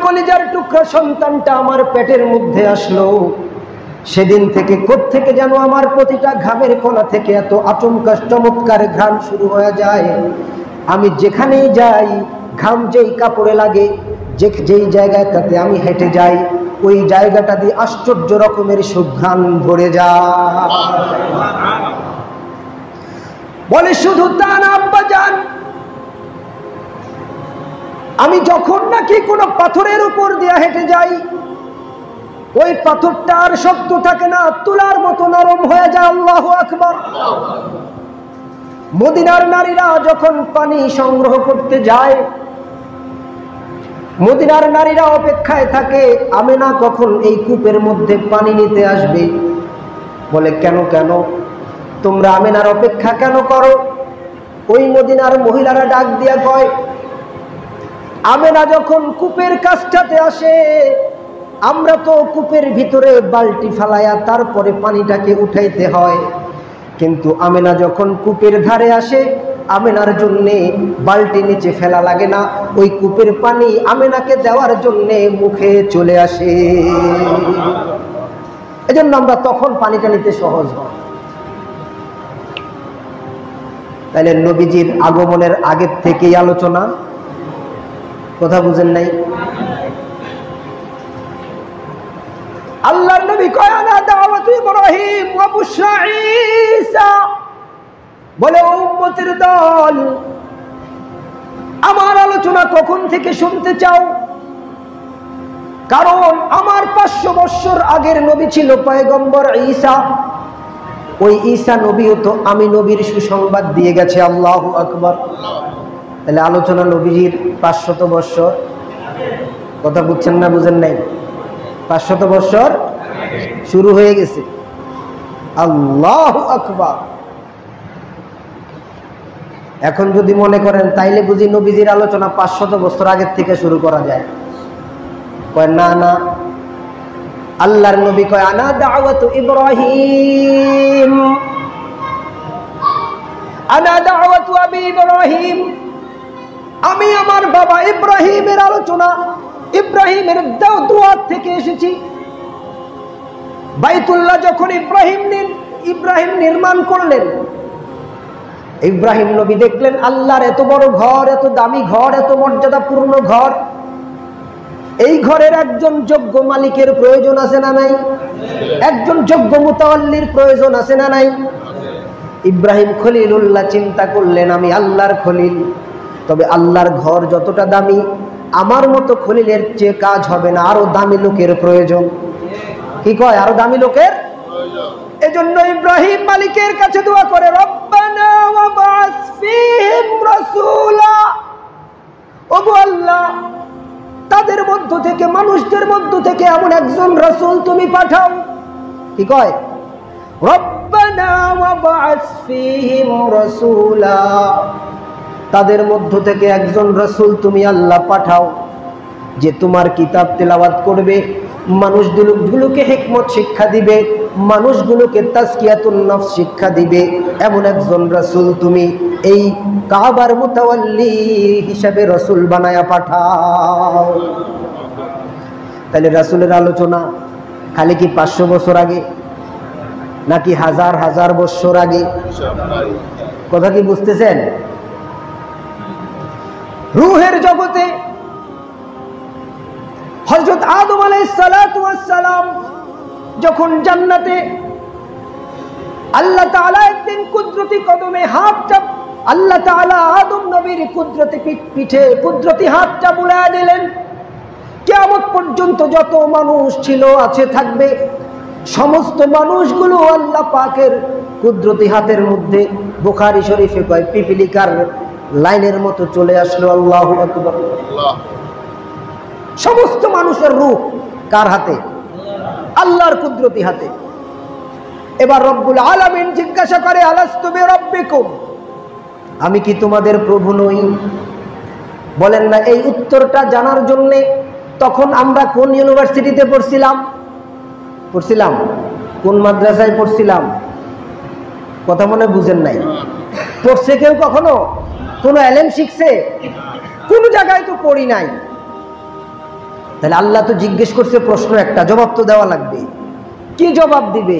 কলিজার টুকরা সন্তানটা আমার পেটের মধ্যে আসলো, সেদিন থেকে কোত্থেকে যেন আমার প্রতিটা ঘামের কোণা থেকে এত আচমকা চমৎকার ঘ্রাণ শুরু হয়ে যায়। আমি যেখানেই যাই, ঘাম যেই কাপড়ে লাগে, যেই জায়গাটাতে আমি হেঁটে যাই, ওই জায়গাটা দিয়ে আশ্চর্য রকমের সুঘ্রাণ ভরে যায়। বলে শুধু তা না আব্বাজান, আমি যখন নাকি কোনো পাথরের উপর দিয়ে হেঁটে যাই, ওই পাথরটা আর শক্ত থাকে না, তুলার মতো নরম হয়ে যায়। আল্লাহু আকবার। মদিনার নারীরা যখন পানি সংগ্রহ করতে যায়, মদিনার নারীরা অপেক্ষায় থাকে আমেনা কখন এই কূপের মধ্যে পানি নিতে আসবে। বলে কেন কেন তোমরা আমেনার অপেক্ষা কেন করো? ওই মদিনার মহিলারা ডাক দিয়া কয়, আমেনা যখন কূপের কাছটাতে আসে, আমরা তো কূপের ভিতরে বালতি ফালাইয়া তারপরে পানিটাকে উঠাইতে হয়, কিন্তু আমেনা যখন কূপের ধারে আসে, আমেনার জন্যে বালতি নিচে ফেলা লাগে না, ওই কূপের পানি আমেনাকে দেওয়ার জন্যে মুখে চলে আসে। এজন্য আমরা তখন পানিটা নিতে সহজ হয়। তাইলে নবীজির আগমনের আগের থেকেই আলোচনা, কথা বুঝেন নাই? আল্লাহর নবী কয় আনা দাওয়াতু ইব্রাহিম ওয়া বুশরা ঈসা, বলে উম্মতের দল, আমার আলোচনা কখন থেকে শুনতে চাও? কারণ আমার 500 বছর আগের নবী ছিল পয়গম্বর ঈসা, ওই ঈসা নবীও তো আমি নবীর সুসংবাদ দিয়ে গেছে। আল্লাহু আকবার। তাহলে আলোচনা নবীজির 500 বছর, কথা বুঝছেন না বুঝেন নাই? 500 বছর শুরু হয়ে গেছে। আল্লাহু আকবার। এখন যদি মনে করেন তাইলে বুঝি নবীজির আলোচনা 500 বছর আগের থেকে শুরু করা যায়, কয় না না, আল্লাহর নবী কয় আনা দাওয়াতু ইব্রাহিম, আনা দাওয়াতু আবি ইব্রাহিম, আমি আমার বাবা ইব্রাহিমের আলোচনা, ইব্রাহিমের দোয়া থেকে এসেছি। বাইতুল্লাহ যখন ইব্রাহিম নির্মাণ করলেন, ইব্রাহিম নবী দেখলেন আল্লাহর এত বড় ঘর, এত দামি ঘর, এত মর্যাদাপূর্ণ ঘর, এই ঘরের একজন যোগ্য মালিকের প্রয়োজন আছে না নাই? একজন যোগ্য মুতাওয়াল্লির প্রয়োজন আছে না নাই? ইব্রাহিম খলিলুল্লাহ চিন্তা করলেন, আমি আল্লাহর খলিল, তবে আল্লাহর ঘর যতটা দামি, আমার মতো খলিলের চেয়ে কাজ হবে না, আরো দামি লোকের প্রয়োজন। কি কয়? আরো দামি লোকের। এজন্য ইব্রাহিম মালিকের কাছে দোয়া করে, রব্বানা ওয়া বা'স ফীহিম রাসূলা, ওগো আল্লাহ, তাদের মধ্য থেকে, মানুষদের মধ্য থেকে এমন একজন রাসূল তুমি পাঠাও। কি কয়? রব্বানা ওয়া বা'স ফীহিম রাসূলা, তাদের মধ্য থেকে একজন রাসূল তুমি আল্লাহ পাঠাও, যে তোমার কিতাব তেলাওয়াত করবে, মানুষগুলোকে হিকমত শিক্ষা দিবে, মানুষগুলোকে তাজকিয়াতুন নফস শিক্ষা দিবে, এমন একজন রাসূল তুমি এই কাবার মুতাওয়াল্লি হিসাবে রাসূল বানায়া পাঠাও। তাহলে রাসূলের আলোচনা খালি কি 500 বছর আগে, নাকি হাজার হাজার বছর আগে? কথা কি বুঝতেছেন? রূহের জগতে হযরত আদম আলাইহিস সালাতু ওয়াস সালাম যখন জান্নাতে, আল্লাহ তাআলা একদিন কুদরতি কদমে হাতটা, আল্লাহ তাআলা আদম নবীর কুদরতি পিঠে কুদরতি হাতটা বুলায় দিলেন। কিয়ামত পর্যন্ত যত মানুষ ছিল, আছে, থাকবে, সমস্ত মানুষগুলো আল্লাহ পাকের কুদরতি হাতের মধ্যে, বুখারী শরীফে কয় পিপিলিকার লাইনের মতো চলে আসলো। আল্লাহু আকবার। সমস্ত মানুষের রূহ কার হাতে? আল্লাহর কুদরতি হাতে। এবার রব্বুল আলামিন জিজ্ঞাসা করে, আলাস্তু বিরাব্বিকুম, আমি কি তোমাদের প্রভু নই? বলেন না। এই উত্তরটা জানার জন্য তখন আমরা কোন ইউনিভার্সিটিতে পড়ছিলাম? কোন মাদ্রাসায় পড়ছিলাম? কথা মনে বুঝেন নাই? পড়ছে কেউ কখনো? কোন এলেম শিখছে? কোন জায়গায় তো পড়ি নাই। তাহলে আল্লাহ তো জিজ্ঞেস করছে, প্রশ্ন একটা, জবাব তো দেওয়া লাগবে। কি জবাব দিবে?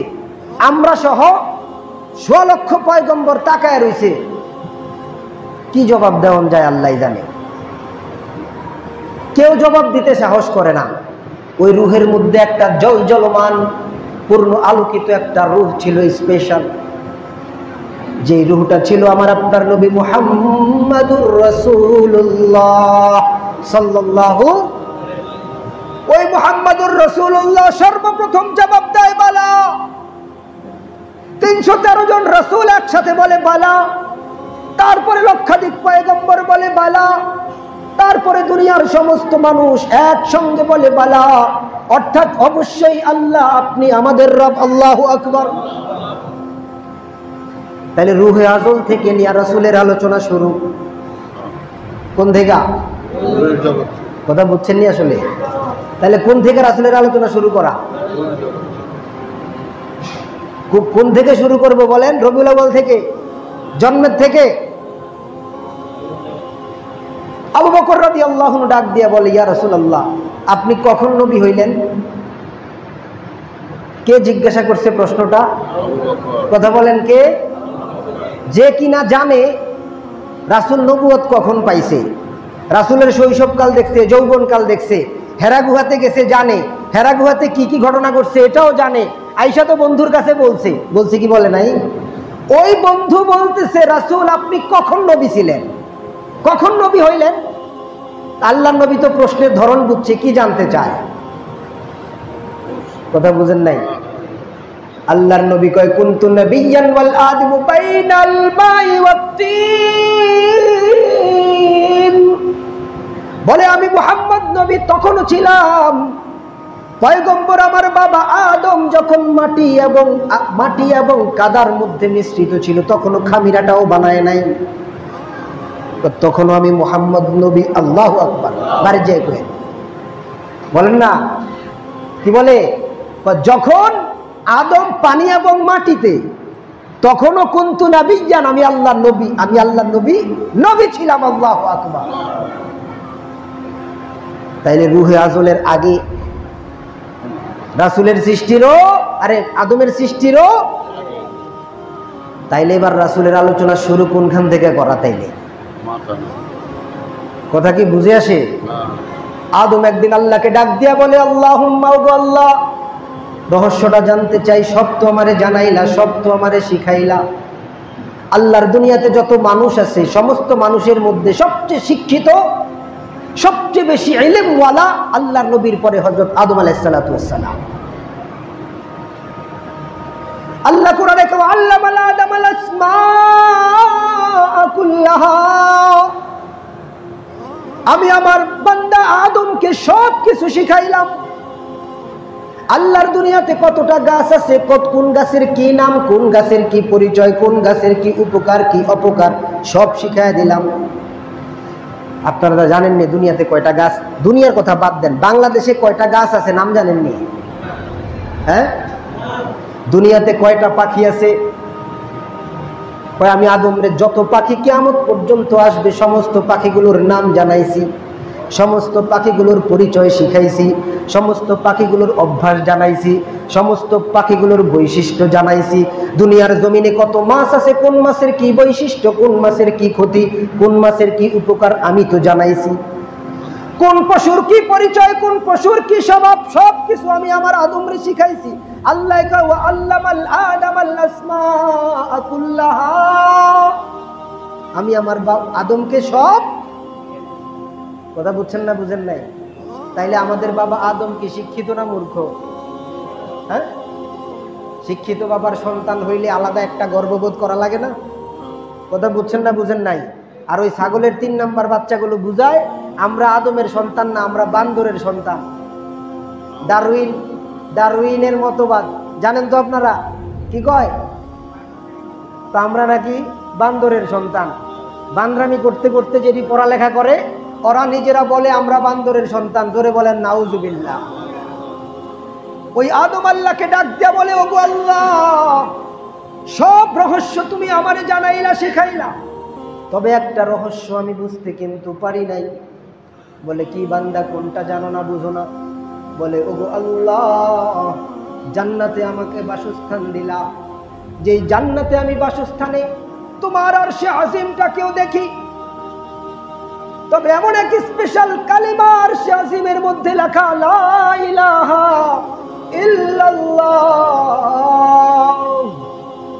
আমরা সহ 100 লক্ষ পয়গম্বর তাকায় রয়েছে, কি জবাব দেওয়া যায় আল্লাহ জানে। কেউ জবাব দিতে সাহস করে না। ওই রুহের মধ্যে একটা জলমান পূর্ণ আলোকিত একটা রূহ ছিল, স্পেশাল, যে রূহটা ছিল আমার আপনার নবী মুহাম্মাদুর রাসূলুল্লাহ সাল্লাল্লাহু। ওই মুহাম্মাদুর রাসূলুল্লাহ সর্বপ্রথম জবাব দেয় বালা। 313 জন রাসূল একসাথে বলে বালা, তারপরে লক্ষাধিক পয়গম্বর বলে বালা, তারপরে দুনিয়ার সমস্ত মানুষ একসঙ্গে বলে বালা, অর্থাৎ অবশ্যই আল্লাহ আপনি আমাদের রব, আল্লাহু আকবার। তাহলে রূহে আজল থেকে নিয়ে রাসূলের আলোচনা শুরু। কোন থেকে? কথা বুঝছেন নি আসলে? তাহলে কোন থেকে রাসূলের আলোচনা শুরু করা? কোন থেকে শুরু করব বলেন? রবিউল আউয়াল থেকে, জন্মের থেকে? আবু বকর রাদিয়াল্লাহু আনহু ডাক দিয়া বলে, ইয়া রাসূলুল্লাহ, আপনি কখন নবী হইলেন? কে জিজ্ঞাসা করছে প্রশ্নটা? কথা বলেন, কে? যে কিনা জানে রাসূল নবুয়ত কখন পাইছে, রাসূলের শৈশবকাল দেখছে, যৌবনকাল দেখছে, হেরা গুহাতে গেছে, জানে হেরা গুহাতে কি কি ঘটনা ঘটছে এটাও জানে। আয়েশা তো বন্ধুর কাছে বলছে কি বলে নাই? ওই বন্ধু বলতেছে, রাসূল আপনি কখন নবী ছিলেন, কখন নবী হইলেন? আল্লাহর নবী তো প্রশ্নের ধরন বুঝছে, কি জানতে চায়। কথা বুঝেন নাই? আল্লাহর নবী কয়, কুনতু নাবিয়্যান ওয়াল আদমু বাইনাল মাই ওয়াত-তিন। বলে আমি মুহাম্মদ নবী তখনও ছিলাম, পয়গম্বর আমার বাবা আদম যখন মাটি এবং কাদার মধ্যে মিশ্রিত ছিল, তখনও খামিরাটাও বানায় নাই, তখনও আমি মুহাম্মদ নবী। আল্লাহু আকবার। বাড়ি যাই কয়ে বলেন না, কি বলে? যখন আদম পানি এবং মাটিতে, তখনও কুনতু নাবিয়্যান, আমি আল্লাহর নবী, আমি আল্লাহর নবী ছিলাম। আল্লাহু আকবার। তাইলে রূহে আজলের আগে রাসূলের সৃষ্টিরও, আরে আদমের সৃষ্টিরও। তাইলে এবার রাসূলের আলোচনা শুরু কোনখান থেকে করা? তাইলে কথা কি বুঝে আসে? আদম একদিন আল্লাহকে ডাক দিয়া বলে, আল্লাহুম্মা, ওগো আল্লাহ, রহস্যটা জানতে চাই, সব তো আমারে জানাইলা, সব তো আমারে শিখাইলা। আল্লাহর দুনিয়াতে যত মানুষ আছে, সমস্ত মানুষের মধ্যে সবচেয়ে শিক্ষিত, সবচেয়ে বেশি ইলমওয়ালা আল্লাহর নবীর পরে হযরত আদম আলাইহিস সালাতু ওয়াস সালাম। আল্লাহ কোরআনে কয়, আল্লামাল আদামাল আসমাআ কুল্লাহা, আমি আমার বান্দা আদমকে সব কিছু শিখাইলাম। আল্লাহর দুনিয়াতে কতটা গাছ আছে, কোন গাছের কি নাম, কোন গাছের কি পরিচয়, কোন গাছের কি উপকার কি অপকার, সব শিখাইয়া দিলাম। আপনারা জানেননি দুনিয়াতে কয়টা গাছ? দুনিয়ার কথা বাদ দেন, বাংলাদেশে কয়টা গাছ আছে নাম জানেননি? হ্যাঁ? দুনিয়াতে কয়টা পাখি আছে? আমি আদমরে যত পাখি কিয়ামত পর্যন্ত আসবে সমস্ত পাখিগুলোর নাম জানাইছি, সমস্ত পাখিগুলোর পরিচয় শিখাইছি, সমস্ত পাখিগুলোর অভ্যাস জানাইছি, সমস্ত পাখিগুলোর বৈশিষ্ট্য জানাইছি। দুনিয়ার জমিনে কত মাছ আছে, কোন মাছের কি বৈশিষ্ট্য, কোন মাছের কি ক্ষতি, কোন মাছের কি উপকার, আমি তো জানাইছি। কোন পশুর কি পরিচয়, কোন পশুর কি স্বভাব, সব কিছু আমি আমার আদমরে শিখাইছি। আল্লাহ কয়, ওয়া আল্লামাল আদামাল আসমাআ কুল্লাহা, আমি আমার আদমকে সব। কথা বুঝছেন না? বুঝেন নাই? তাইলে আমাদের বাবা আদম কি শিক্ষিত না মূর্খ? হ্যাঁ? শিক্ষিত বাবার সন্তান হইলে আলাদা একটা গর্ববোধ করা লাগে না? কথা বুঝছেন না? বুঝেন নাই? আর ওই ছাগলের 3 নাম্বার বাচ্চাগুলো বুঝায় আমরা আদমের সন্তান না, আমরা বান্দরের সন্তান। ডারউইনের মতবাদ জানেন তো আপনারা? কি কয়? তো আমরা নাকি বান্দরের সন্তান। বান্দরামি করতে করতে যদি পড়ালেখা করে, ওরা নিজেরা বলে আমরা বান্দরের সন্তান। জোরে বলেন নাউজুবিল্লাহ। ওই আদম আল্লাহকে ডাক দিয়া বলে, ওগো আল্লাহ, সব রহস্য তুমি আমারে জানাইলা, শেখাইলা, তবে একটা রহস্য আমি বুঝতে কিন্তু পারি নাই। বলে কি বান্দা, কোনটা জানো না, বুঝো না? বলে ওগো আল্লাহ, জান্নাতে আমাকে বাসস্থান দিলা, যেই জান্নাতে আমি বাসস্থানে তোমার আরশে আজিমটাকেও দেখি, তবে এমন এক স্পেশাল কালিমা আরশে আজিমের মধ্যে লেখা, লা ইলাহা ইল্লাল্লাহ।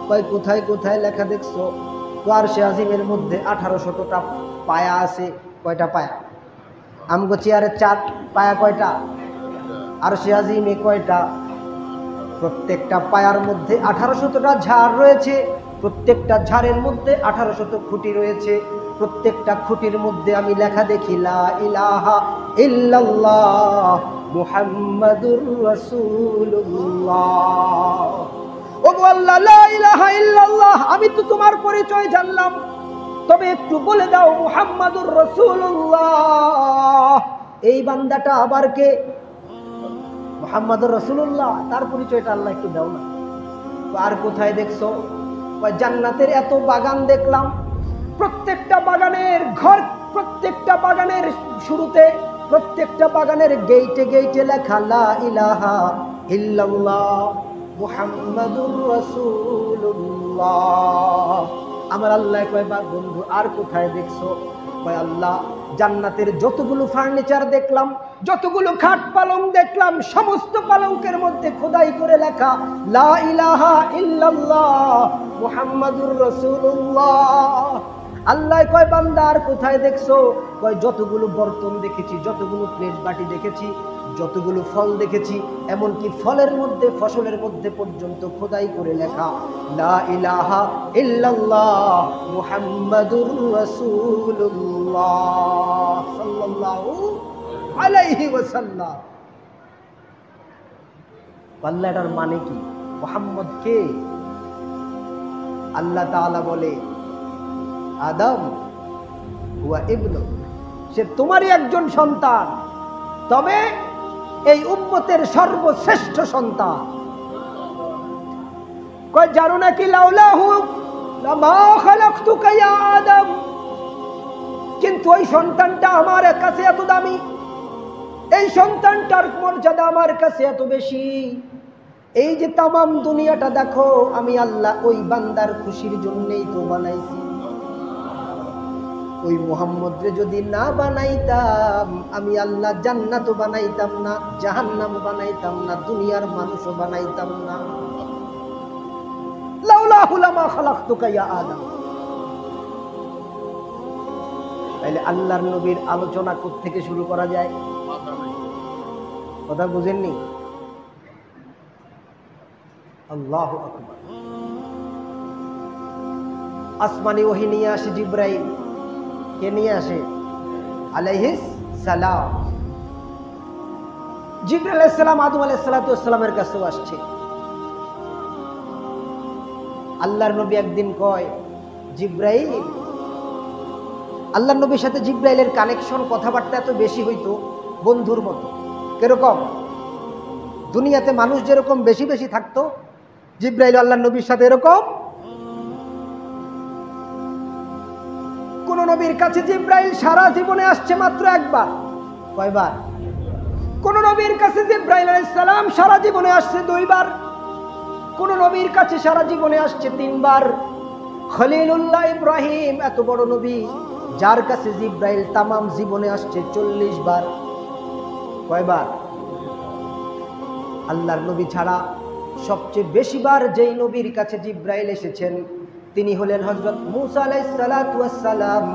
কয় কোথায় কোথায় লেখা দেখছো? আরশে আজিমের মধ্যে 1800টা পায়া আছে। কয়টা পায়া? আমগো চেয়ারে 4 পায়া। কয়টা? আরশে আজিমে কয়টা? প্রত্যেকটা পায়ার মধ্যে 1800টা ঝাড় রয়েছে, প্রত্যেকটা ঝাড়ের মধ্যে 1800 খুঁটি রয়েছে, প্রত্যেকটা খুঁটির মধ্যে আমি লেখা দেখি, লা ইলাহা ইল্লাল্লাহ মুহাম্মাদুর রাসূলুল্লাহ। ওগো আল্লাহ, লা ইলাহা ইল্লাল্লাহ, আমি তো তোমার পরিচয় জানলাম, তবে একটু বলে দাও মুহাম্মাদুর রাসূলুল্লাহ এই বান্দাটা আবার কে? মুহাম্মাদুর রাসূলুল্লাহ, তার পরিচয়টা আল্লাহ একটু দাও না। আর কোথায় দেখছো? জান্নাতের এত বাগান দেখলাম, প্রত্যেকটা বাগানের ঘর, প্রত্যেকটা বাগানের শুরুতে, প্রত্যেকটা বাগানের গেইটে গেইটে লেখা, লা ইলাহা ইল্লাল্লাহ মুহাম্মাদুর রাসূলুল্লাহ। আমার আল্লাহ কয়, বা বন্ধু আর কোথায় দেখছো? কয় আল্লাহ, জান্নাতের যতগুলো ফার্নিচার দেখলাম, যতগুলো খাট পালং দেখলাম, সমস্ত পালঙ্কের মধ্যে খোদাই করে লেখা, লা ইলাহা ইল্লাল্লাহ মুহাম্মাদুর রাসূলুল্লাহ। আল্লাহ কয়, বান্দা আর কোথায় দেখছো? কয় যতগুলো বর্তন দেখেছি, যতগুলো প্লেট বাটি দেখেছি, যতগুলো ফল দেখেছি, এমনকি ফলের মধ্যে, ফসলের মধ্যে পর্যন্ত খোদাই করে লেখা, লা ইলাহা ইল্লাল্লাহ মুহাম্মাদুর রাসূলুল্লাহ সাল্লাল্লাহু আলাইহি ওয়াসাল্লাম। আল্লাহ, এটার মানে কি? মুহাম্মদ কে? আল্লাহ তাআলা বলে, আদম হুয়া ইবনু, সে তোমারই একজন সন্তান, তবে এই উম্মতের সর্বশ্রেষ্ঠ সন্তান। কয় জানো নাকি, লাউলাহু লামা খালাকতুকা ইয়া আদম, কিন্তু ওই সন্তানটা আমার কাছে এত দামি, এই সন্তানটার মর্যাদা আমার কাছে এত বেশি। এই যে তামাম দুনিয়াটা দেখো, আমি আল্লাহ ওই বান্দার খুশির জন্যই তো বানাইছি। ওই মুহাম্মদরে যদি না বানাইতাম, আমি আল্লাহ জান্নাতও বানাইতাম না, জাহান্নাম বানাইতাম না, দুনিয়ার মানুষও বানাইতাম না। লাউলাহু লামা খালাকতুকা ইয়া আদম। তাইলে আল্লাহর নবীর আলোচনা কোত্থেকে শুরু করা যায়? কথা বুঝেননি? আল্লাহু আকবার। আসমানি ওহী নিয়ে আসে জিবরাইল। কে নিয়ে আসে? আলাইহিস সালাম। জিবরাইল আলাইহিস সালাম আদম আলাইহিস সালামের কাছেও আসছে। আল্লাহর নবী একদিন কয়, জিবরাইল, আল্লাহর নবীর সাথে জিবরাইলের কানেকশন, কথাবার্তা এত বেশি হইতো, বন্ধুর মতো। কিরকম? দুনিয়াতে মানুষ যেরকম বেশি বেশি থাকতো, জিবরাইল আল্লাহর নবীর সাথে এরকম। কোন নবীর কাছে জিবরাইল সারা জীবনে আসছে মাত্র একবার। কয়বার? কোন নবীর কাছে জিবরাইল আলাইহিস সালাম সারা জীবনে আসছে 2 বার, কোন নবীর কাছে সারা জীবনে আসছে 3 বার। খলিলুল্লাহ ইব্রাহিম, এত বড় নবী, যার কাছে জিবরাইল তামাম জীবনে আসছে 40 বার। কয়বার? আল্লাহর নবী ছাড়া সবচেয়ে বেশি বার যেই নবীর কাছে জিবরাইল এসেছেন, তিনি হলেন হযরত মূসা আলাইহিস সালাতু ওয়াস সালাম,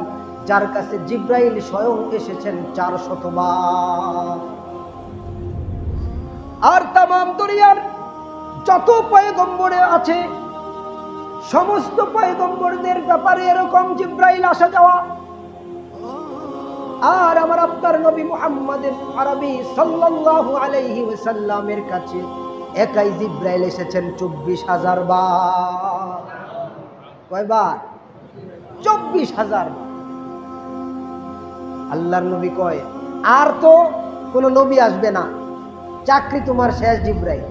যার কাছে জিবরাইল স্বয়ং এসেছেন 400 বার। আর তামাম দুনিয়ার যত পয়গম্বর আছে, সমস্ত পয়গম্বরদের ব্যাপারে এরকম জিবরাইল আসা যাওয়া। আর আমার আপনার নবী মুহাম্মদের আরবি সাল্লাল্লাহু আলাইহি ওয়াসাল্লামের কাছে একাই জিবরাইল এসেছেন 24,000 বার। কয়বার? 24,000 বার। আল্লাহর নবী কয়, আর তো কোন নবী আসবে না, চাকরি তোমার শেষ জিবরাইল।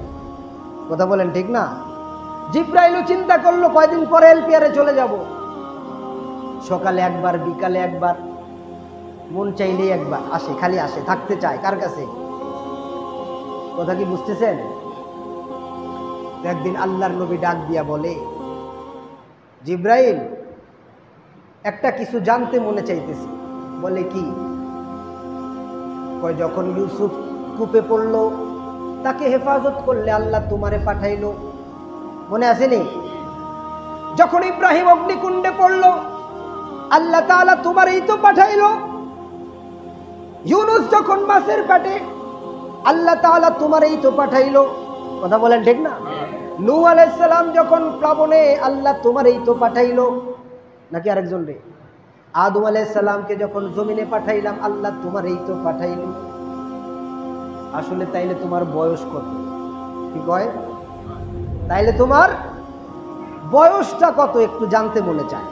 কথা বলেন ঠিক না? জিবরাইলও চিন্তা করলো কয়দিন পরে এলপিআরে চলে যাব। সকালে একবার, বিকালে একবার, মন চাইলেই একবার আসে, খালি আসে, থাকতে চায় কার কাছে? কথা কি বুঝতেছেন? একদিন আল্লাহর নবী ডাক দিয়া বলে, জিব্রাইল, একটা কিছু জানতে মনে চাইতেছি। বলে কি? কয় যখন ইউসুফ কূপে পড়ল, তাকে হেফাজত করলে আল্লাহ তোমারে পাঠাইলো, মনে আসেনি? যখন ইব্রাহিম অগ্নিকুণ্ডে পড়ল, আল্লাহ তাআলা তোমারই তো পাঠাইলো। ইউনুস যখন মাছের পেটে, আল্লাহ তাআলা তোমারই তো পাঠাইলো। কথা বলেন ঠিক না? নূহ আলাইহিস সালাম যখন প্লাবনে, আল্লাহ তোমারই তো পাঠাইলো, নাকি আরেকজন রে? আদম আলাইহিস সালামকে যখন জমিনে পাঠাইলাম, আল্লাহ তোমারই তো পাঠাইলো। আসলে তাইলে তোমার বয়স কত? কি কয়? তাইলে তোমার বয়সটা কত একটু জানতে মনে চায়।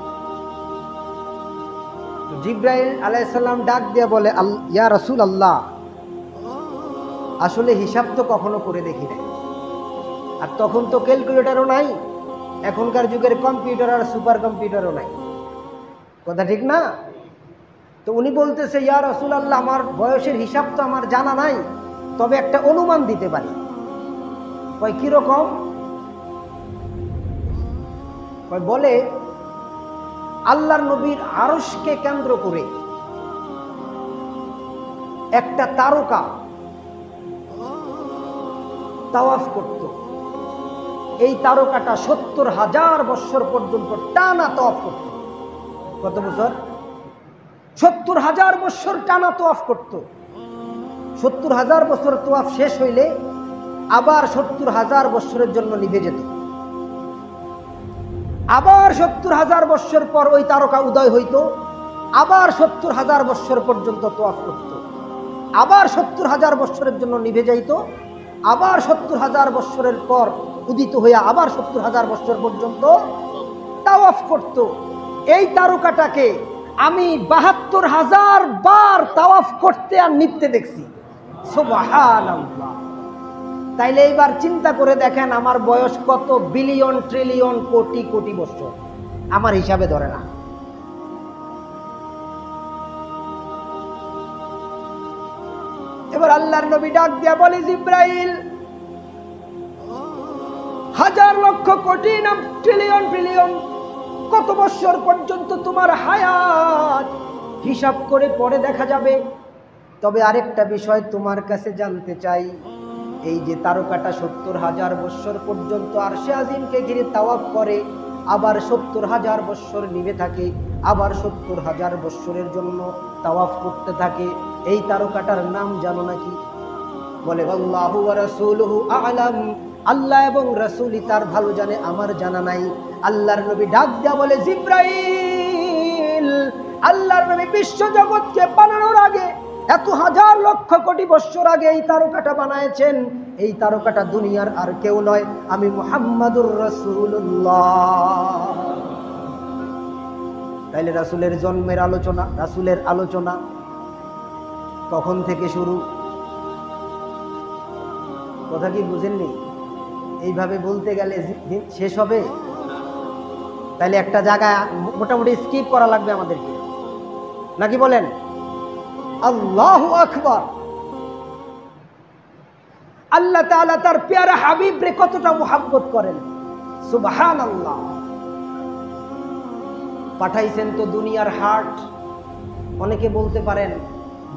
জিব্রাইল আলাইহিস সালাম ডাক দিয়ে বলে, ইয়া রাসূলুল্লাহ, আসলে হিসাব তো কখনো করে দেখি নাই, আর তখন তো ক্যালকুলেটরও নাই, এখনকার যুগের কম্পিউটার আর সুপার কম্পিউটারও নাই। কথা ঠিক না? তো উনি বলতেছে, ইয়া রাসূলুল্লাহ, আমার বয়সের হিসাব তো আমার জানা নাই, তবে একটা অনুমান দিতে পারি। কয় কিরকম? বলে আল্লাহর নবীর আরশকে কেন্দ্র করে একটা তারকা তাওয়াফ করত। এই তারকাটা ৭০,০০০ বছর পর্যন্ত টানা তাওয়াফ করত। কত বছর? ৭০,০০০ বছর টানা তাওয়াফ করত। ৭০,০০০ বছর তাওয়াফ শেষ হইলে আবার ৭০,০০০ বছরের জন্য নিভে যেত। আবার ৭০,০০০ বছর পর ওই তারকা উদয় হইত, আবার ৭০,০০০ বছর পর্যন্ত তাওয়াফ করত, আবার ৭০,০০০ বছরের জন্য নিভে যাইত, আবার ৭০,০০০ বছরের পর উদিত হইয়া আবার ৭০,০০০ বছর পর্যন্ত তাওয়াফ করত। এই তারকাটাকে আমি ৭২,০০০ বার তাওয়াফ করতে আর নিতে দেখছি। সুবহানাল্লাহ। তাইলে এইবার চিন্তা করে দেখেন, আমার বয়স কত বিলিয়ন ট্রিলিয়ন কোটি কোটি বছর, আমার হিসাবে ধরে না। এবার আল্লাহর নবী ডাক দিয়া বলে, জিব্রাইল, হাজার লক্ষ কোটি না ট্রিলিয়ন ট্রিলিয়ন কত বছর পর্যন্ত তোমার হায়াত, হিসাব করে পরে দেখা যাবে। তবে আরেকটা বিষয় তোমার কাছে জানতে চাই, এই যে তারকাটা ৭০,০০০ বছর পর্যন্ত আরশে আজিমকে ঘিরে তাওয়াফ করে, আবার ৭০,০০০ বছর নিভে থাকে, আবার ৭০,০০০ বছরের জন্য তাওয়াফ করতে থাকে, এই তারকাটার নাম জানো নাকি? বলে, আল্লাহু ওয়া রাসূলুহু আ'লাম, আল্লাহ এবং রাসূলই তার ভালো জানে, আমার জানা নাই। আল্লাহর নবী ডাক দিয়া বলে, জিব্রাইল, আল্লাহর নবী বিশ্ব জগৎকে বানানোর আগে, এত হাজার লক্ষ কোটি বছর আগে এই তারকাটা বানায়েছেন। এই তারকাটা দুনিয়ার আর কেউ নয়, আমি মুহাম্মাদুর রাসূলুল্লাহ। তাইলে রাসূলের জন্মের আলোচনা, রাসূলের আলোচনা কখন থেকে শুরু? কথা কি বুঝেননি? এইভাবে বলতে গেলে শেষ হবে। তাইলে একটা জায়গায় মোটামুটি স্কিপ করা লাগবে আমাদেরকে, নাকি বলেন? আল্লাহু আকবার। আল্লাহ তাআলা তার পেয়ারা হাবিব রে কতটা মুহাব্বত করেন, সুবহানাল্লাহ। পাঠাইছেন তো দুনিয়ার হাট। অনেকে বলতে পারেন,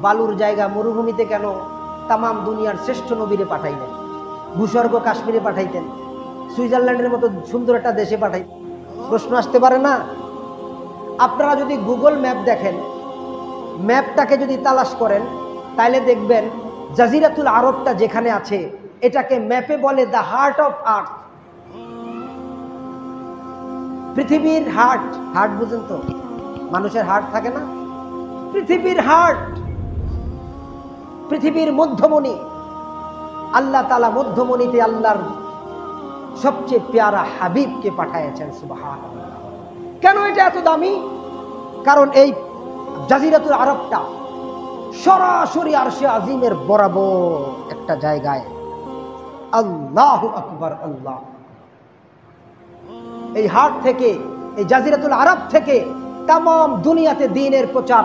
বালুর জায়গা মরুভূমিতে কেন তামাম দুনিয়ার শ্রেষ্ঠ নবীরে পাঠাইলেন? ভূস্বর্গ কাশ্মীরে পাঠাইতেন, সুইজারল্যান্ডের মতো সুন্দর একটা দেশে পাঠাইতেন। প্রশ্ন আসতে পারে না? আপনারা যদি গুগল ম্যাপ দেখেন, ম্যাপটাকে যদি তালাশ করেন, তাইলে দেখবেন জাজিরাতুল আরবটা যেখানে আছে, এটাকে ম্যাপে বলে দ্য হার্ট অফ আর্থ, পৃথিবীর হার্ট। হার্ট বুঝেন তো? মানুষের হার্ট থাকে না? পৃথিবীর হার্ট, পৃথিবীর মধ্যমণি। আল্লাহ তাআলা মধ্যমণিতে আল্লাহর সবচেয়ে প্যারা হাবিবকে পাঠাইছেন, সুবহানাল্লাহ। কেন এটা এত দামি? কারণ এই জাজিরাতুল আরবটা সরাসরি আরশে আজিমের বরাবর একটা জায়গায়। আল্লাহু আকবার, আল্লাহ। এই হাট থেকে, এই জাজিরাতুল আরব থেকে তামাম দুনিয়াতে দ্বীনের প্রচার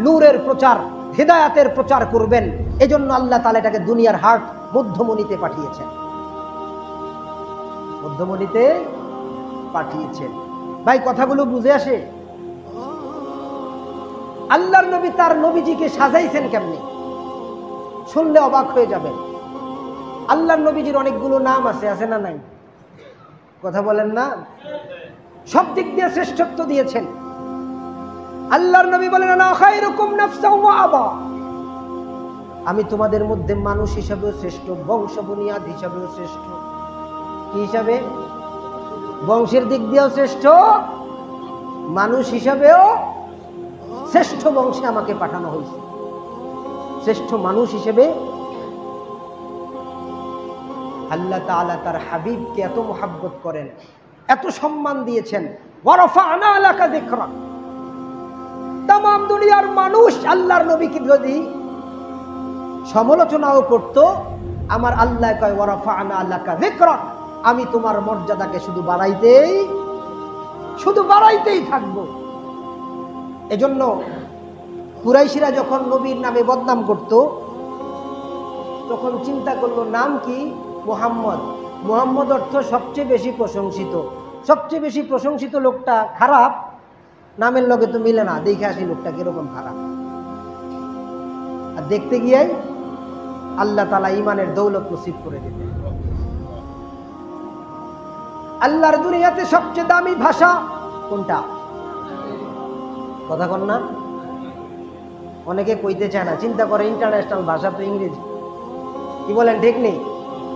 নূরের প্রচার, হিদায়াতের প্রচার করবেন। এজন্য আল্লাহ তাআলা এটাকে দুনিয়ার হাট মধ্যমণিতে পাঠিয়েছেন, মধ্যমণিতে পাঠিয়েছেন। ভাই কথাগুলো বুঝে আসে? আল্লাহর নবী তার নবীজিকে সাজাইছেন কেমনি, শুনলে অবাক হয়ে যাবেন। আল্লাহর নবীজির অনেকগুলো নাম আছে না নাই? কথা বলেন না? সব দিক দিয়ে শ্রেষ্ঠত্ব দিয়েছেন। আল্লাহর নবী বলেন, আনা খায়রুকুম নাফসাও ওয়া আবা, আমি তোমাদের মধ্যে মানুষ হিসাবেও শ্রেষ্ঠ, বংশ বুনিয়াদ হিসাবেও শ্রেষ্ঠ। কি হিসাবে? বংশের দিক দিয়েও শ্রেষ্ঠ, মানুষ হিসাবেও শ্রেষ্ঠ বংশে আমাকে পাঠানো হয়েছে, শ্রেষ্ঠ মানুষ হিসেবে। আল্লাহ তাআলা তার হাবিবকে এত মুহাব্বত করেন, এত সম্মান দিয়েছেন। ওয়া রাফা'না লাকা যিকরাক, তাম দুনিয়ার মানুষ আল্লাহর নবীকে যদি সমালোচনাও করত, আমার আল্লাহ কয় ওয়া রাফা'না লাকা যিকরাক, আমি তোমার মর্যাদাকে শুধু বাড়াইতেই থাকবো। এজন্য কুরাইশিরা যখন নবীর নামে বদনাম করত, তখন চিন্তা করলো নাম কি? মুহাম্মদ। মুহাম্মদ অর্থ সবচেয়ে বেশি প্রশংসিত। সবচেয়ে বেশি প্রশংসিত লোকটা খারাপ, নামের লগে তো মিলে না, দেখে আসি লোকটা কিরকম খারাপ। আর দেখতে গিয়ে আল্লাহ তাআলা ঈমানের দৌলত নসিব করে দিতেন। আল্লাহর দুনিয়াতে সবচেয়ে দামি ভাষা কোনটা? কথা কন না? অনেকে কইতে চায় না, চিন্তা করে ইন্টারন্যাশনাল ভাষা তো ইংরেজি। কি বলেন, ঠিক নেই?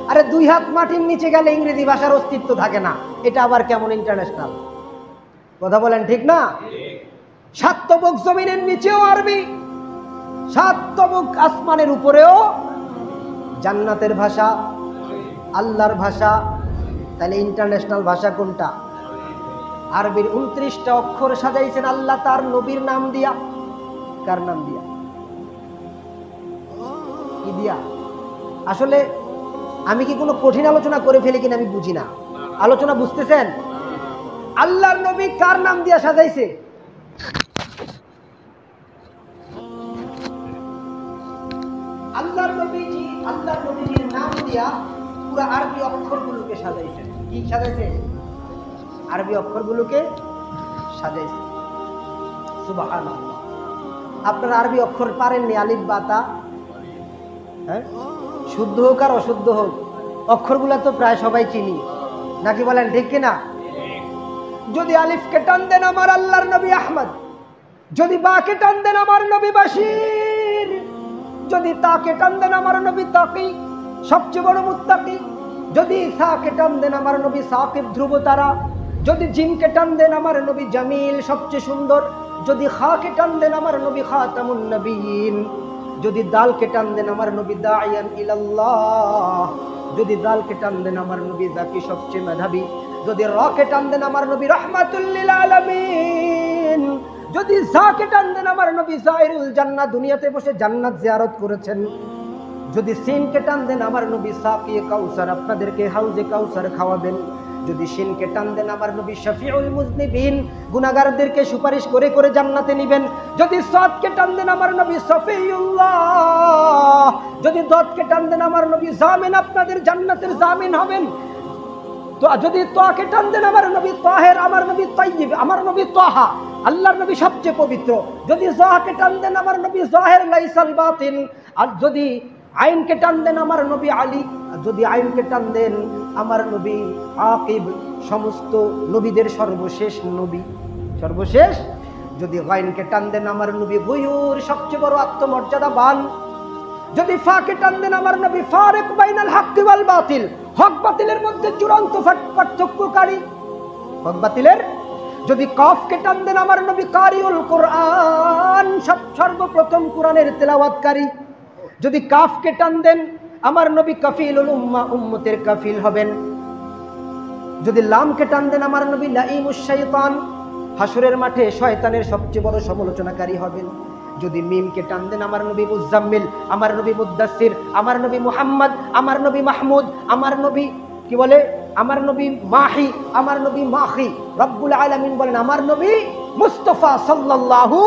আরে 2 হাত মাটির নিচে গেলে ইংরেজি ভাষার অস্তিত্ব থাকে না, এটা আবার কেমন ইন্টারন্যাশনাল? কথা বলেন, ঠিক না? 7 তবক জমিনের নিচেও আরবি, 7 তবক আসমানের উপরেও জান্নাতের ভাষা, আল্লাহর ভাষা। তাহলে ইন্টারন্যাশনাল ভাষা কোনটা? আরবির 29টা অক্ষর সাজাইছেন আল্লাহ তার নবীর নাম দিয়া। কার নাম দিয়া? কি দিয়া? আসলে আমি কি কোনো কঠিন আলোচনা করে ফেলি কিনা আমি বুঝি না। আলোচনা বুঝতেছেন? আল্লাহর নবী কার নাম দিয়া সাজাইছে? আল্লাহর নবীজির নাম দিয়া পুরো আরবি অক্ষরগুলোকে সাজাইছেন। কি সাজাইছে? আরবি অক্ষরগুলোকে সাজাইছে। সুবহানাল্লাহ। আপনারা আরবি অক্ষর পারেননি? আলিফ বা তা, হ্যাঁ, শুদ্ধ হোক আর অশুদ্ধ হোক, অক্ষরগুলো তো প্রায় সবাই চিনি, নাকি বলেন, ঠিক কিনা? যদি আলিফকে টান দেন আমার আল্লাহর নবী আহমদ, যদি বাকে টান দেন আমার নবী বাশির, যদি তাকে টান দেন আমার নবী তাকি, সবচেয়ে বড় মুত্তাকি, যদি সাকে টান দেন আমার নবী সাকিব, ধ্রুব তারা, যদি জিমকে টান দেন আমার নবী জামিল, সবচেয়ে সুন্দর, যদি খাকে টান দেন আমার নবী খাতামুন নবিয়্যিন, যদি দালকে টান দেন আমার নবী দাইয়ান ইলাল্লাহ, যদি দালকে টান দেন আমার নবী জাকি, সবচেয়ে মেধাবী, যদি রাকে টান দেন আমার নবী রাহমাতুল লিল আলামিন, যদি জাকে টান দেন আমার নবী জাইরুল জান্নাহ, দুনিয়াতে বসে জান্নাত জিয়ারত করেছেন, যদি সিনকে টান দেন আমার নবী সাকি কাউসার, আপনাদেরকে হাউজে কাউসার খাওয়াবেন, যদি শিনকে টান দেন আমার নবী শফিউল মুজনিবিন, গুনাহগারদেরকে সুপারিশ করে করে জান্নাতে নিবেন, যদি সাদকে টান দেন আমার নবী সফিউল্লাহ, যদি দাদকে টান দেন আমার নবী জামিন, আপনাদের জান্নাতের জামিন হবেন, তো যদি তাকে টান দেন আমার নবী তাহের, আমার নবী তাইয়্যিব, আমার নবী তাহা, আল্লাহর নবী সবচেয়ে পবিত্র, যদি জাহকে টান দেন আমার নবী জাহির লাইসাল বাতিন, আর যদি আইনকে টান দেন আমার নবী আলী, যদি আইনকে টান দেন আমার নবী আকিব, সমস্ত নবীদের সর্বশেষ নবী, সর্বশেষ, যদি গাইনকে টান দেন আমার নবী গুয়ুর, সবচেয়ে বড় আত্মমর্যাদাবান, যদি ফাকে টান দেন আমার নবী ফারিক বাইনাল হাক্কি ওয়াল বাতিল, হক বাতিলের মধ্যে চূড়ান্ত পার্থক্যকারী, হক বাতিলের, যদি কাফকে টান দেন আমার নবী কারিউল কোরআন, সর্বপ্রথম কোরআনের তেলাওয়াতকারী, যদি কাফকে টান দেন আমার নবী কাফিলুল উম্মাহ, উম্মতের কাফিল হবেন, যদি লামকে টান দেন আমার নবী লাঈমুশ শাইতান, হাসরের মাঠে শয়তানের সবচেয়ে বড় সমালোচনাকারী হবেন, যদি মিমকে টান দেন আমার নবী মুজাম্মিল, আমার নবী মুদ্দাসির, আমার নবী মুহাম্মদ, আমার নবী মাহমুদ, আমার নবী কি বলে, আমার নবী মাহি, আমার নবী মাহি, রব্বুল আলামিন বলেন আমার নবী মুস্তাফা সাল্লাল্লাহু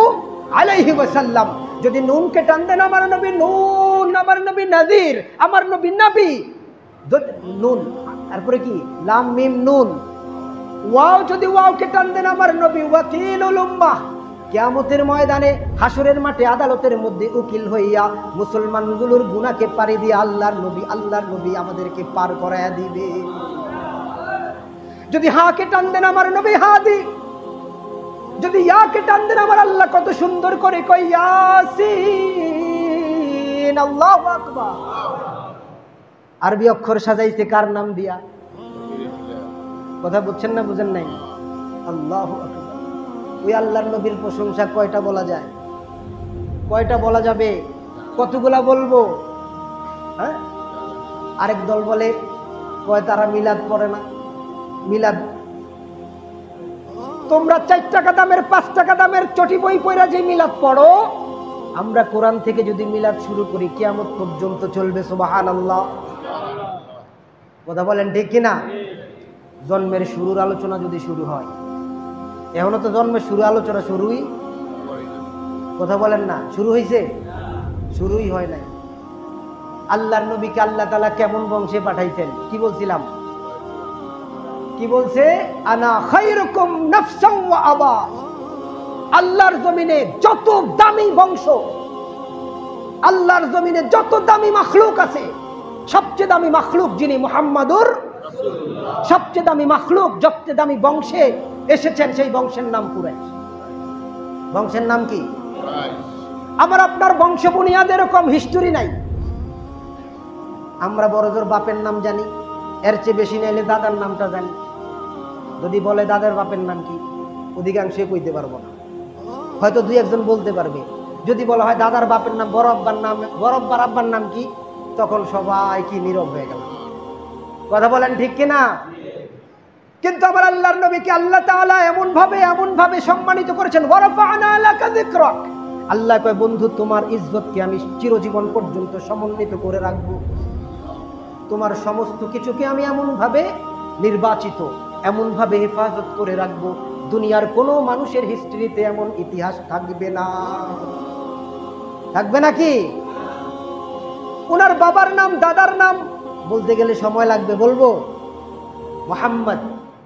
আলাইহি ওয়াসাল্লাম। যদি নুনকে টান দেন আমার নবী নুন, আমার নবী নাযির, আমার নবী নবী। নুন তারপরে কি লাম মিম নুন। ওয়াও যদি ওয়াওকে টান দেন আমার নবী ওয়াকিলুল উম্মাহ। কিয়ামতের ময়দানে হাসরের মাঠে আদালতের মধ্যে উকিল হইয়া মুসলমানগুলোর গুনাহকে পারি দিয়ে আল্লাহর নবী আমাদেরকে পার করায়া দিবে। যদি হাকে টান দেন আমার নবী হাদি, যদি ইয়াকে টান দেন আমার আল্লাহ কত সুন্দর করে কয় ইয়াসিন, আল্লাহু আকবার। আরবি অক্ষর সাজাইছে কার নাম দিয়া? কথা বুঝছেন না বুঝেন নাই? আল্লাহু আকবার। ওই আল্লাহর নবীর প্রশংসা কয়টা বলা যায়? কয়টা বলা যাবে? কতগুলা বলবো? হ্যাঁ, আরেক দল বলে কয় তারা মিলাদ পড়ে না। মিলাদ তোমরা 4 টাকা দামের 5 টাকা দামের চটি বই পড়া যে মিলাদ পড়ো, আমরা কোরআন থেকে যদি মিলাদ শুরু করি কিয়ামত পর্যন্ত চলবে। সুবহানাল্লাহ। কথা বলেন ঠিক কিনা? জন্মের শুরুর আলোচনা যদি শুরু হয়, এখনো তো জন্মের শুরু আলোচনা শুরুই, কথা বলেন না, শুরু হয়েছে? শুরুই হয় নাই। আল্লাহর নবীকে আল্লাহ তাআলা কেমন বংশে পাঠাইছেন? কি বলছিলাম? কি বলছে? আনা খায়রুকুম নাফসান ওয়া আবা। আল্লাহর জমিনে যত দামি বংশ, আল্লাহর জমিনে যত দামি মাখলুক আছে, সবচেয়ে দামি মাখলুক যিনি মুহাম্মাদুর রাসূলুল্লাহ, সবচেয়ে দামি মাখলুক, সবচেয়ে দামি বংশে এসেছেন, সেই বংশের নাম কুরাইশ। বংশের নাম কি? আমার আপনার বংশ বুনিয়াদ এরকম হিস্টোরি নাই। আমরা বড়জোর বাপের নাম জানি, এর চেয়ে বেশি নাইলে দাদার নামটা জানি। যদি বলে দাদার বাপের নাম কি, অধিকাংশে কইতে পারবো না, হয়তো 2-1 জন বলতে পারবে। যদি বলা হয় দাদার বাপের নাম, বড় আব্বার আব্বার নাম কি, তখন সবাই কি নীরব হয়ে গেল। কথা বলেন ঠিক কিনা? কিন্তু আমার আল্লাহর নবীকে আল্লাহ তাআলা এমন ভাবে সম্মানিত করেছেন। ওয়ারাফা'না লাকা যিকরাক। আল্লাহ কয় বন্ধু তোমার ইজ্জতকে আমি চিরজীবন পর্যন্ত সমুন্নত করে রাখব। তোমার সমস্ত কিছুকে আমি এমন ভাবে নির্বাচিত, এমন ভাবে হেফাজত করে রাখবো, দুনিয়ার কোনো মানুষের হিস্ট্রিতে এমন ইতিহাস থাকবে না। থাকবে নাকি? ওনার বাবার নাম, দাদার নাম বলতে গেলে সময় লাগবে, বলবো। মুহাম্মদ,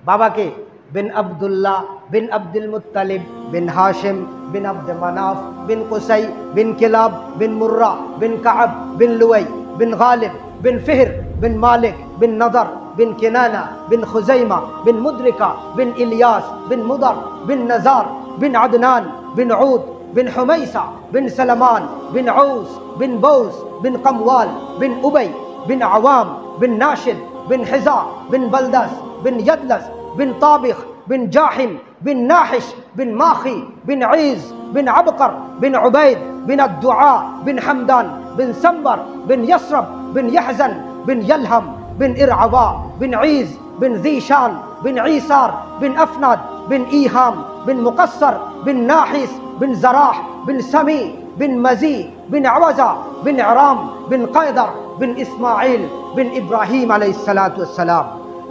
বাবাকে বিন আব্দুল্লাহ বিন আব্দুল মুত্তালিব বিন হাশিম বিন আব্দ মানাফ বিন কুসাই বিন কিলাব বিন মুর্রা বিন কাব বিন লুয়াই বিন গালিব বিন ফিহর বিন মালিক বিন নদর বিন কিনানা বিন খুজাইমা বিন মুদরিকা বিন ইলিয়াস বিন মুদর বিন নজার বিন আদনান বিন উদ বিন হুমাইসা বিন সালমান বিন আউস বিন বৌস বিন কমওয়াল বিন উবাই বিন আওয়াম বিন নাশিদ বিন হিজা বিন বলদাস বিন ইয়াদলাস বিন তাবিখ বিন জাহিম বিন নাহিশ বিন মাখি বিন ঈজ বিন আবকর বিন উবাইদ বিন আদ-দুআ বিন হামদান বিন সাম্বার বিন ইয়াসরব বিন ইয়াহজান বিন ইয়ালহাম বিন ইরআওয়া বিন ঈজ বিন যিশান বিন ঈসার বিন আফনাদ বিন ইহাম বিন মুকাসসর বিন নাহিস বিন জারাহ বিন সামি বিন মাজি বিন আওয়াজা বিন ইরাম বিন কায়দার বিন ইসমাঈল বিন ইব্রাহিম আলাইহিস সালাতু ওয়াস সালাম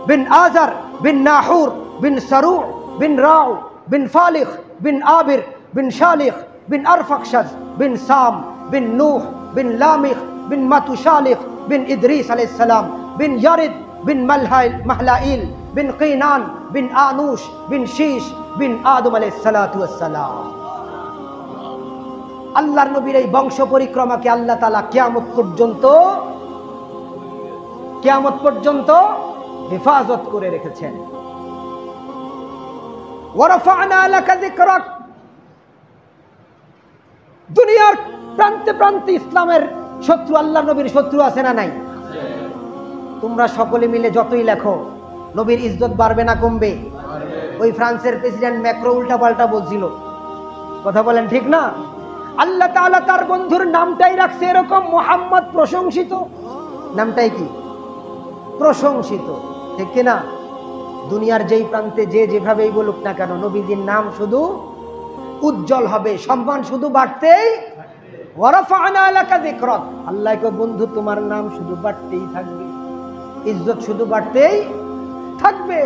বিন আজার বিন নাহুর বিন সারু' বিন রাউ বিন ফালিখ বিন আবির বিন শালিখ বিন আরফাকশাজ বিন সাম বিন নূহ বিন লামিখ বিন মাতুশালিখ বিন ইদ্রিস আলাইহিস সালাম বিন ইয়ারিদ বিন মাহলাইল বিন কিনান বিন আনুশ বিন শীশ বিন আদম আলাইহিস সালাতু ওয়াস সালাম। আল্লাহর নবীর এই বংশ পরিক্রমাকে আল্লাহ তাআলা কিয়ামত পর্যন্ত হেফাজত করে রেখেছেন। ওয়ারাফা'না লাকা যিকরাক। দুনিয়ার প্রান্তে প্রান্তে ইসলামের শত্রু, আল্লাহর নবীর শত্রু আছে না নাই? তোমরা সকলে মিলে যতই লেখো, নবীর ইজ্জত বাড়বে না কমবে? ওই ফ্রান্সের প্রেসিডেন্ট ম্যাক্রো উল্টা পাল্টা বলছিল, কথা বলেন ঠিক না? আল্লাহ তাআলা তার বন্ধুর নামটাই রাখছে এরকম, মুহাম্মদ প্রশংসিত। নামটাই কি? প্রশংসিত, ঠিক কিনা? দুনিয়ার যেই প্রান্তে যে যেভাবেই বলুক না কেন, নবীজির নাম শুধু উজ্জ্বল হবে, সম্মান শুধু বাড়তেই। ওয়ারাফা'না লাকা যিকরাক। আল্লাহ কয় বন্ধু তোমার নাম শুধু বাড়তেই থাকবে, ইজ্জত শুধু বাড়তেই থাকবে।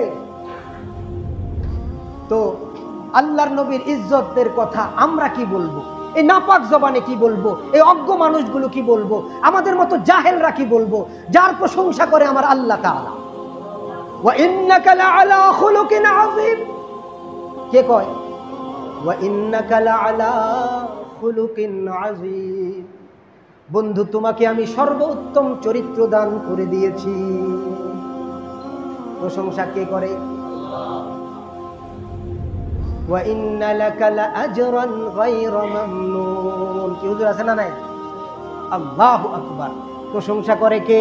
তো আল্লাহর নবীর ইজ্জতের কথা আমরা কি বলবো? এই নাপাক জবানে কি বলবো? এই অজ্ঞ মানুষগুলো কি বলবো? আমাদের মতো জাহেলরা কি বলবো, যার প্রশংসা করে আমার আল্লাহ তাআলা? ওয়া ইন্নাকা লাআলা খুলুকিন আযীম। কে কয়? ওয়া ইন্নাকা লাআলা খুলুকিন আযীম। বন্ধু, তোমাকে আমি সর্বোত্তম চরিত্র দান করে দিয়েছি। প্রশংসা কে করে? ওয়া ইন্না লাকা লাআজরান গায়রা মামনুন। কি হুজুর আছে না নাই? আল্লাহু আকবার। প্রশংসা করে কে?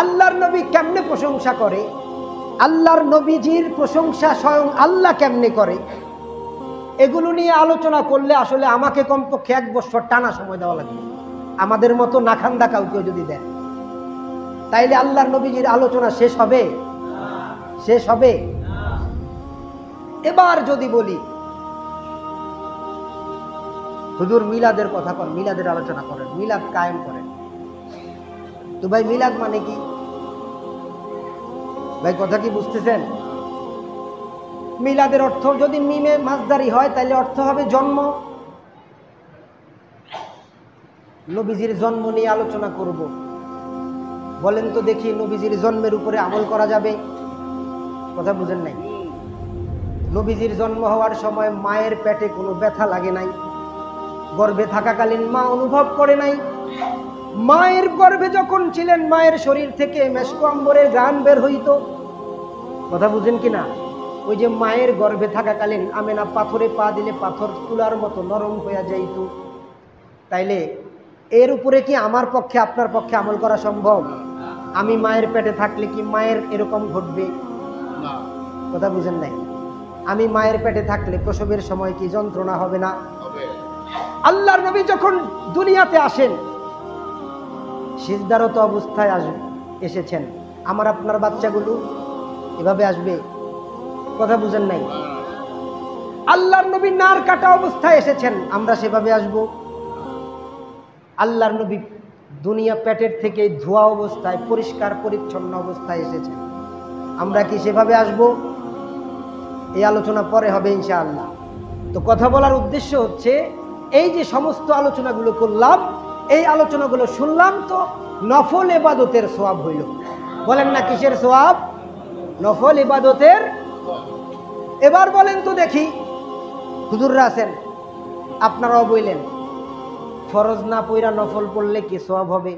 আল্লাহর নবী কেমনে প্রশংসা করে? আল্লাহর নবীজির প্রশংসা স্বয়ং আল্লাহ কেমনে করে? এগুলো নিয়ে আলোচনা করলে আসলে আমাকে কমপক্ষে 1 বছর টানা সময় দেওয়া লাগবে। আমাদের মতো নাখান্দা কাউকে যদি দেন, তাইলে আল্লাহর নবীজির আলোচনা শেষ হবে? শেষ হবে? এবার যদি বলি হুজুর মিলাদের কথা করেন, মিলাদের আলোচনা করেন, মিলাদ কায়েম করেন, তো ভাই মিলাদ মানে কি? ভাই কথা কি বুঝতেছেন? মিলাদের অর্থ যদি মিমে মাসদারি হয় তাহলে অর্থ হবে জন্ম। নবীজির জন্ম নিয়ে আলোচনা করব। বলেন তো দেখি, নবীজির জন্মের উপরে আমল করা যাবে? কথা বুঝেন নাই? নবীজির জন্ম হওয়ার সময় মায়ের পেটে কোনো ব্যথা লাগে নাই, গর্ভে থাকাকালীন মা অনুভব করে নাই। মায়ের গর্ভে যখন ছিলেন মায়ের শরীর থেকে মেশক আম্বরের গান বের হইত। কথা বুঝেন কিনা? ওই যে মায়ের গর্ভে থাকাকালীন আমেনা পাথরে পা দিলে পাথর তুলার মতো নরম হয়ে যাইত। তাইলে এর উপরে কি আমার পক্ষে আপনার পক্ষে আমল করা সম্ভব? আমি মায়ের পেটে থাকলে কি মায়ের এরকম ঘটবে? কথা বুঝেন নাই? আমি মায়ের পেটে থাকলে প্রসবের সময় কি যন্ত্রণা হবে না? আল্লাহর নবী যখন দুনিয়াতে আসেন সিজদারত অবস্থায় এসেছেন। আমার আপনার বাচ্চাগুলো এভাবে আসবে? কথা বুঝেন নাই? আল্লাহর নবী নার কাটা অবস্থায় এসেছেন, আমরা সেভাবে আসব? আল্লাহর নবী দুনিয়া পেটের থেকে ধোয়া অবস্থায় পরিষ্কার পরিচ্ছন্ন অবস্থায় এসেছেন, আমরা কি সেভাবে আসব? এই আলোচনা পরে হবে ইনশাআল্লাহ। তো কথা বলার উদ্দেশ্য হচ্ছে, এই যে সমস্ত আলোচনাগুলো করলাম, এই আলোচনাগুলো শুনলাম তো নফল ইবাদতের সওয়াব হইল। বলেন না কিসের সওয়াব? নফল ইবাদতের। এবার বলেন তো দেখি, হুজুররা আছেন আপনারাও বললেন, ফরজ না পইরা নফল পড়লে কি সওয়াব হবে?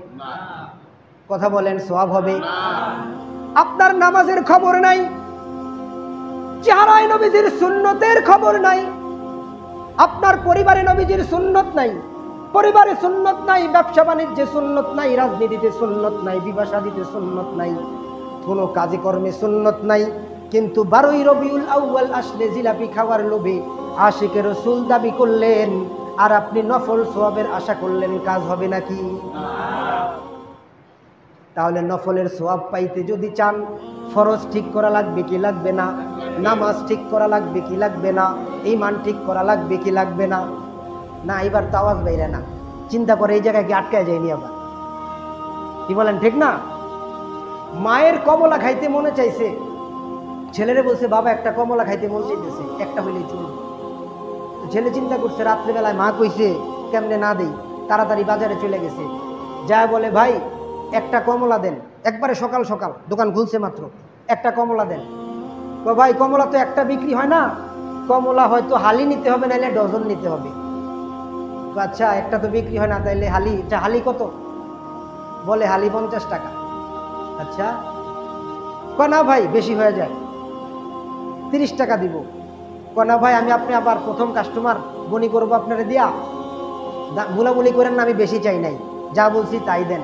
কথা বলেন, সওয়াব হবে? আপনার নামাজের খবর নাই, চেহারায় নবীজির সুন্নতের খবর নাই, আপনার পরিবারে নবীজির সুন্নত নাই, পরিবারে সুন্নত নাই, ব্যবসা বাণিজ্যে সুন্নত নাই, রাজনীতিতে সুন্নত নাই, বিবাহ শাদীতে সুন্নত নাই, কোনো কাজে কর্মে সুন্নত নাই, কিন্তু 12ই রবিউল আউয়াল আসলে জিলাপি খাওয়ার লোভে আশিকে রাসূল দাবি করলেন, আর আপনি নফল সওয়াবের আশা করলেন, কাজ হবে নাকি? তাহলে নফলের সওয়াব পাইতে যদি চান, ফরজ ঠিক করা লাগবে কি লাগবে না? নামাজ ঠিক করা লাগবে কি লাগবে না? ঈমান ঠিক করা লাগবে কি লাগবে না? না, এবার তো আওয়াজ বাইরে না, চিন্তা করে এই জায়গায় কি আটকায় যায়নি আবার? কি বলেন, ঠিক না? মায়ের কমলা খাইতে মনে চাইছে, ছেলেরে বলছে বাবা একটা কমলা খাইতে মন চাইতেছে, একটা হইলেই চলবে। ছেলে চিন্তা করছে, রাত্রেবেলায় মা কইছে কেমনে না দেই, তাড়াতাড়ি বাজারে চলে গেছে, যা বলে ভাই একটা কমলা দেন, একবারে সকাল সকাল দোকান খুলছে মাত্র, একটা কমলা দেন। ভাই কমলা তো একটা বিক্রি হয় না, কমলা হয়তো হালি নিতে হবে, নাহলে ডজন নিতে হবে। আচ্ছা একটা তো বিক্রি হয় না, তাইলে হালি, হালি কত? বলে হালি 50 টাকা। আচ্ছা না ভাই বেশি হয়ে যায়, 30 টাকা দিব। না ভাই আমি আপনি আবার প্রথম কাস্টমার, বনি করবো আপনারা দিয়া, বুলাবুলি করেন না, আমি বেশি চাই নাই, যা বলছি তাই দেন।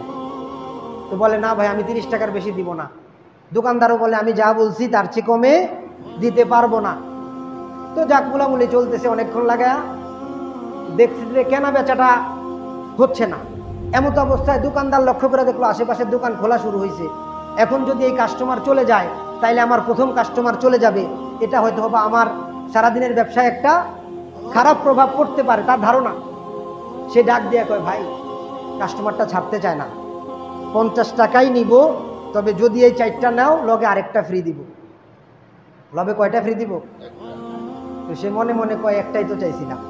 তো বলে না ভাই আমি 30 টাকার বেশি দিব না। দোকানদারও বলে আমি যা বলছি তার চেয়ে কমে দিতে পারবো না। তো যাক বুলাবুলি চলতেছে অনেকক্ষণ লাগা, দেখছি যে কেনা বেচাটা হচ্ছে না। এমত অবস্থায় দোকানদার লক্ষ্য করে দেখলো আশেপাশের দোকান খোলা শুরু হয়েছে, এখন যদি এই কাস্টমার চলে যায় তাইলে আমার প্রথম কাস্টমার চলে যাবে, এটা হয়তো হবে আমার সারাদিনের ব্যবসায় একটা খারাপ প্রভাব পড়তে পারে, তার ধারণা। সে ডাক দিয়ে কয় ভাই কাস্টমারটা ছাড়তে চায় না, 50 টাকাই নিব, তবে যদি এই 4টা নাও লগে আরেকটা ফ্রি দিব। লবে কয়টা ফ্রি দিব? তো সে মনে মনে কয় একটাই তো চাইছিলাম।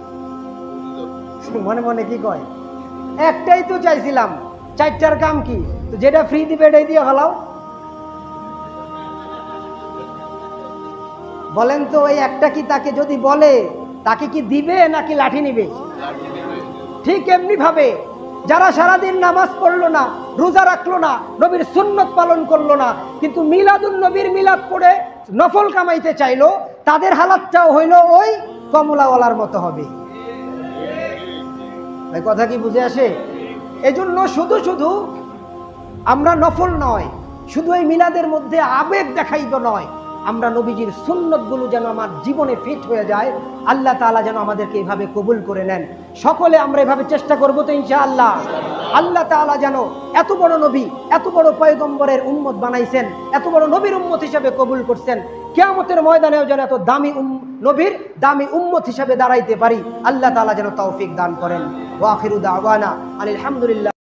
মনে মনে কি কয়? একটাই তো চাইছিলাম, চারটার কাম কি? তো যেটা ফ্রি দিবে এটাই দিয়ে হলাও। বলেন তো ওই একটা কি তাকে যদি বলে তাকে কি দিবে নাকি লাঠি নিবে? ঠিক এমনি ভাবে যারা সারাদিন নামাজ পড়লো না, রোজা রাখলো না, নবীর সুন্নত পালন করলো না, কিন্তু মিলাদুন নবীর মিলাদ পড়ে নফল কামাইতে চাইলো, তাদের হালাতটাও হইল ওই কমলাওয়ালার মতো হবে। এই কথা কি বুঝে আসে? এজন্য শুধু শুধু আমরা নফল নয়, শুধু এই মিলাদের মধ্যে আবেগ দেখাইব নয়, আমরা নবীজির সুন্নতগুলো যেন আমার জীবনে ফিট হয়ে যায়, আল্লাহ তাআলা যেন আমাদেরকে এইভাবে কবুল করে নেন। সকলে আমরা এভাবে চেষ্টা করবো তো ইনশাআল্লাহ। আল্লাহ তাআলা যেন এত বড় নবী, এত বড় পয়গম্বরের উম্মত বানাইছেন, এত বড় নবীর উম্মত হিসেবে কবুল করছেন, কিয়ামতের ময়দানেও যেন এত দামি নবীর দামি উম্মত হিসেবে দাঁড়াইতে পারি, আল্লাহ তাআলা যেন তৌফিক দান করেন। ওয়া আখিরু দাওয়ানা আলহামদুলিল্লাহ।